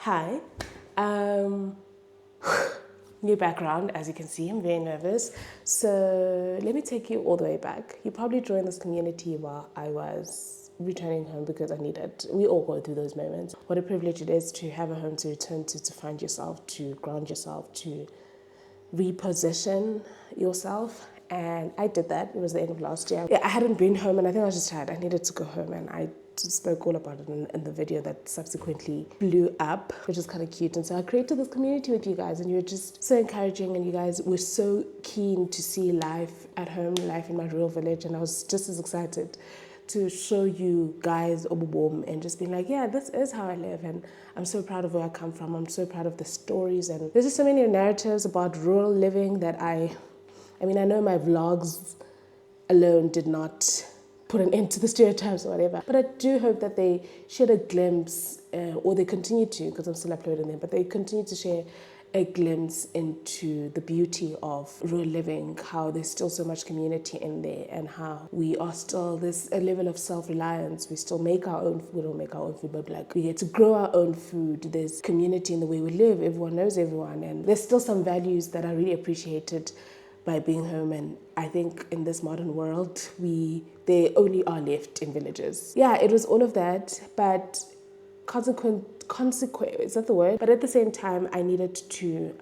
Hi. New background, as you can see, I'm very nervous. So let me take you all the way back. You probably joined this community while I was returning home because I needed. We all go through those moments. What a privilege it is to have a home to return to find yourself, to ground yourself, to reposition yourself. And I did that. It was the end of last year. I hadn't been home and I think I was just tired. I needed to go home, and I spoke all about it in the video that subsequently blew up, which is kind of cute. And so I created this community with you guys, and you were just so encouraging, and you guys were so keen to see life at home, life in my rural village, and I was just as excited to show you guys Obubom and just being like, yeah, this is how I live, and I'm so proud of where I come from. I'm so proud of the stories, and there's just so many narratives about rural living that I know my vlogs alone did not put an end to the stereotypes or whatever, but I do hope that they shared a glimpse, or they continue to, because I'm still uploading them, but they continue to share a glimpse into the beauty of rural living, how there's still so much community in there, and how we are still, there's a level of self-reliance. We still make our own food. We don't make our own food, but like we get to grow our own food. There's community in the way we live. Everyone knows everyone, and there's still some values that I really appreciated by being home. And I think in this modern world, they only are left in villages. Yeah, it was all of that, but consequent, is that the word? But at the same time, I needed to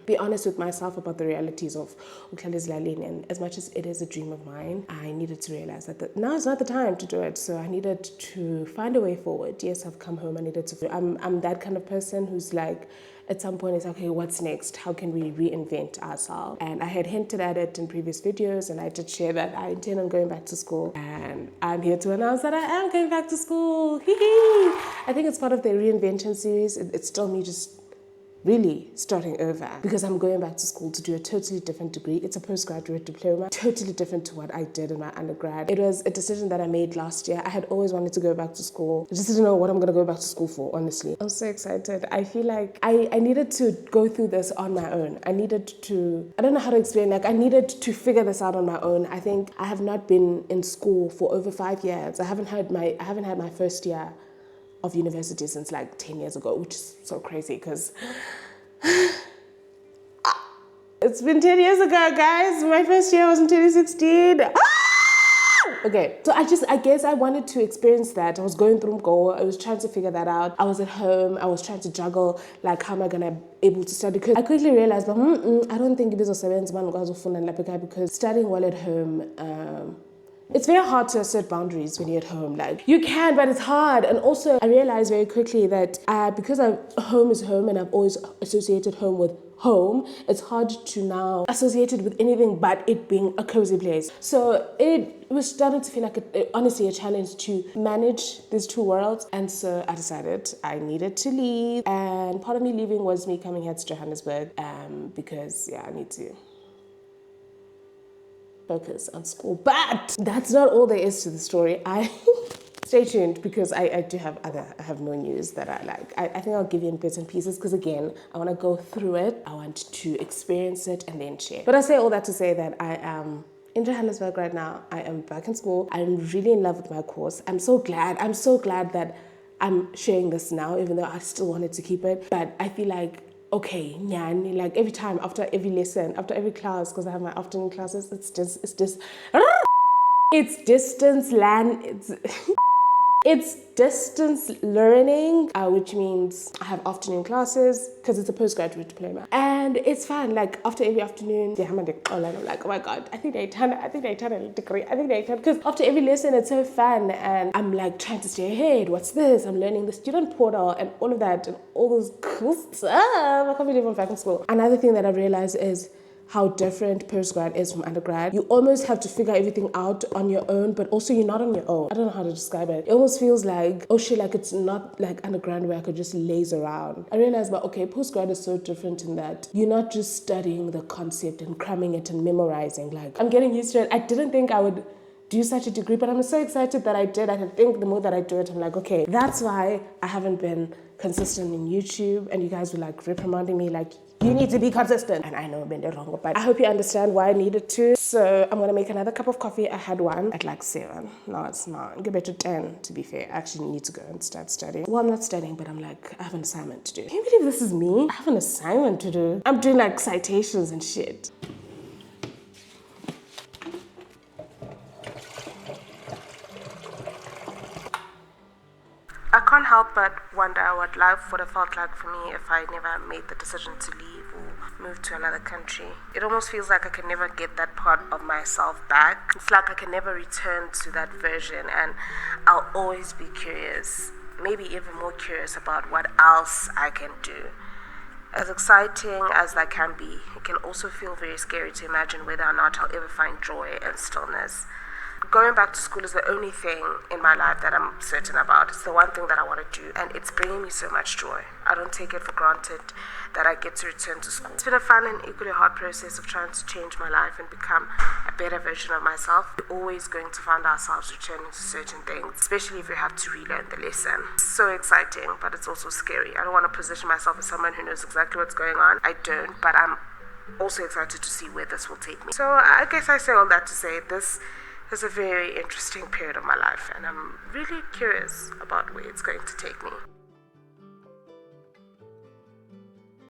be honest with myself about the realities of Uklandizlalini, and as much as it is a dream of mine, I needed to realize that now is not the time to do it. So I needed to find a way forward. Yes, I've come home. I'm that kind of person who's like, at some point it's okay, what's next? How can we reinvent ourselves? And I had hinted at it in previous videos, and I did share that I intend on going back to school, and I'm here to announce that I am going back to school. I think it's part of the reinvention series. It's still me just really starting over, because I'm going back to school to do a totally different degree. It's a postgraduate diploma, totally different to what I did in my undergrad. It was a decision that I made last year. I had always wanted to go back to school. I just didn't know what I'm gonna go back to school for, honestly. I'm so excited. I feel like I needed to go through this on my own. I don't know how to explain, like I needed to figure this out on my own. I think I have not been in school for over 5 years. I haven't had my first year of university since like 10 years ago, which is so crazy because it's been 10 years ago, guys. My first year was in 2016. Okay, so I guess I wanted to experience that. I was going through Mgo. I was trying to figure that out. I was at home. I was trying to juggle, like, how am I gonna able to study? Because I quickly realized, but I don't think it is because studying while at home, it's very hard to assert boundaries when you're at home. Like, you can, but it's hard. And also, I realized very quickly that because home is home, and I've always associated home with home, it's hard to now associate it with anything but it being a cozy place. So it was starting to feel like honestly a challenge to manage these two worlds. And so I decided I needed to leave. And part of me leaving was me coming here to Johannesburg, because I need to focus on school. But that's not all there is to the story. Stay tuned, because I have more news that I like. I think I'll give you in bits and pieces, because again, I want to go through it. I want to experience it and then share. But I say all that to say that I am in Johannesburg right now. I am back in school. I'm really in love with my course. I'm so glad that I'm sharing this now, even though I still wanted to keep it. But I feel like, okay, nyani, like every time, after every lesson, after every class, because I have my afternoon classes, it's it's distance learning, which means I have afternoon classes because it's a postgraduate diploma, and it's fun. Like after every afternoon, I'm like, oh my god, I think they turn a degree. Because after every lesson, it's so fun, and I'm like trying to stay ahead. What's this? I'm learning the student portal and all of that and all those cool stuff. I can't believe I'm back in school. Another thing that I realized is how different postgrad is from undergrad. You almost have to figure everything out on your own, but also you're not on your own. I don't know how to describe it. It almost feels like, oh shit, like it's not like undergrad where I could just laze around. I realized, but okay, postgrad is so different in that you're not just studying the concept and cramming it and memorizing. Like, I'm getting used to it. I didn't think I would do such a degree, but I'm so excited that I did. And I think the more that I do it, I'm like, okay, that's why I haven't been consistent in YouTube. And you guys were like reprimanding me, like, you need to be consistent. And I know I've been wrong, but I hope you understand why I needed to. So I'm gonna make another cup of coffee. I had one at like 7. Now it's 9. Give it to 10, to be fair. I actually need to go and start studying. Well, I'm not studying, but I'm like, I have an assignment to do. Can you believe this is me? I have an assignment to do. I'm doing like citations and shit. I can't help but wonder what life would have felt like for me if I never made the decision to leave or move to another country. It almost feels like I can never get that part of myself back. It's like I can never return to that version, and I'll always be curious, maybe even more curious about what else I can do. As exciting as that can be, it can also feel very scary to imagine whether or not I'll ever find joy and stillness. Going back to school is the only thing in my life that I'm certain about. It's the one thing that I want to do, and it's bringing me so much joy. I don't take it for granted that I get to return to school. It's been a fun and equally hard process of trying to change my life and become a better version of myself. We're always going to find ourselves returning to certain things, especially if we have to relearn the lesson. It's so exciting, but it's also scary. I don't want to position myself as someone who knows exactly what's going on. I don't, but I'm also excited to see where this will take me. So I guess I say all that to say this is a very interesting period of my life, and I'm really curious about where it's going to take me.